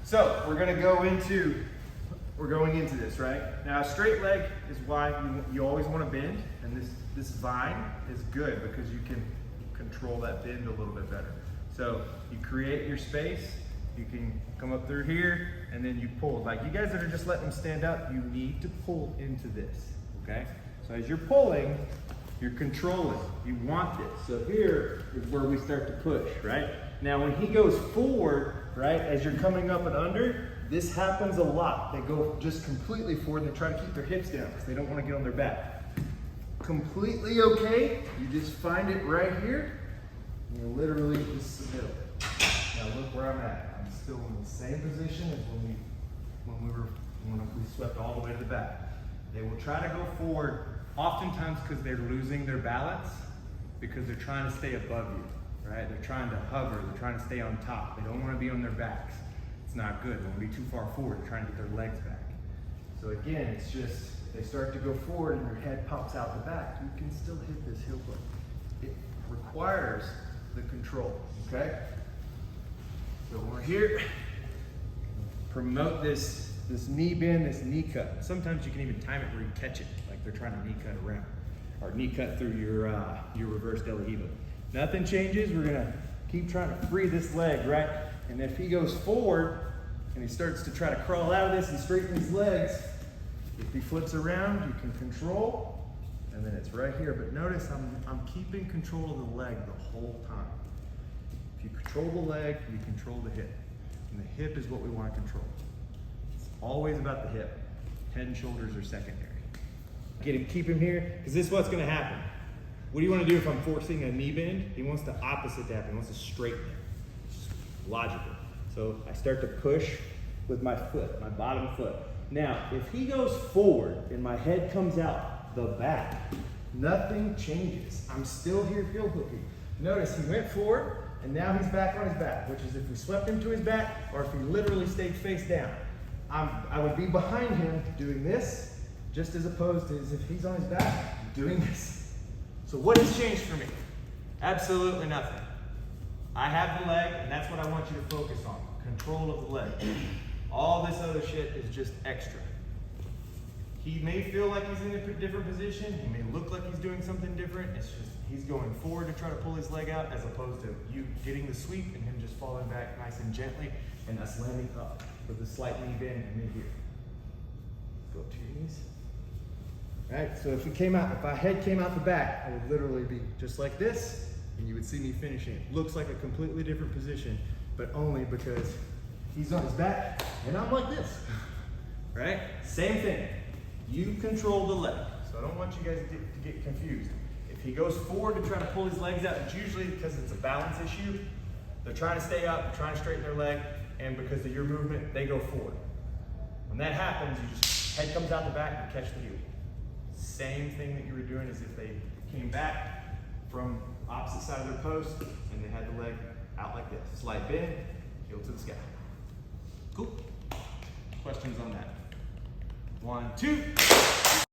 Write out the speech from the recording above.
So we're going into this, right? Now a straight leg is why you always want to bend, and this vine is good because you can control that bend a little bit better. So you create your space, you can come up through here, and then you pull. Like you guys that are just letting them stand up, you need to pull into this, okay? So as you're pulling, you're controlling. You want this. So here is where we start to push, right? Now when he goes forward, right, as you're coming up and under, this happens a lot. They go just completely forward and they try to keep their hips down because they don't want to get on their back. Completely okay. You just find it right here. And you literally just submit it. Now look where I'm at. I'm still in the same position as when we swept all the way to the back. They will try to go forward, oftentimes because they're losing their balance, because they're trying to stay above you, right? They're trying to hover, they're trying to stay on top. They don't want to be on their backs. It's not good. They want to be too far forward, they're trying to get their legs back. So again, it's just, they start to go forward and your head pops out the back. You can still hit this heel hook. It requires the control, okay? So we're here, promote this knee bend, this knee cut. Sometimes you can even time it where you catch it, like they're trying to knee cut around, or knee cut through your reverse de la Hiva. Nothing changes. We're gonna keep trying to free this leg, right? And if he goes forward and he starts to try to crawl out of this and straighten his legs, if he flips around, you can control, and then it's right here. But notice I'm keeping control of the leg the whole time. If you control the leg, you control the hip. And the hip is what we want to control. It's always about the hip. Head and shoulders are secondary. Keep him here, because this is what's going to happen. What do you want to do if I'm forcing a knee bend? He wants the opposite to happen. He wants to straighten it. It's logical. So I start to push with my foot, my bottom foot. Now, if he goes forward and my head comes out the back, nothing changes. I'm still here heel hooking. Notice he went forward, and now he's back on his back, which is if we swept him to his back, or if he literally stayed face down. I would be behind him doing this, just as opposed to as if he's on his back doing this. So what has changed for me? Absolutely nothing. I have the leg, and that's what I want you to focus on. Control of the leg. All this other shit is just extra. He may feel like he's in a different position. He may look like he's doing something different. It's just he's going forward to try to pull his leg out, as opposed to you getting the sweep and him just falling back nice and gently and us landing up with a slight knee bend and mid here. Go up to your knees. All right, so if my head came out the back, I would literally be just like this, and you would see me finishing. It looks like a completely different position, but only because he's on his back and I'm like this, right? Same thing. You control the leg. So I don't want you guys to get confused. If he goes forward to try to pull his legs out, it's usually because it's a balance issue. They're trying to stay up, they're trying to straighten their leg, and because of your movement, they go forward. When that happens, you just, head comes out the back and catch the heel. Same thing that you were doing as if they came back from opposite side of their post and they had the leg out like this. Slight bend, heel to the sky. Cool? Questions on that? 1, 2.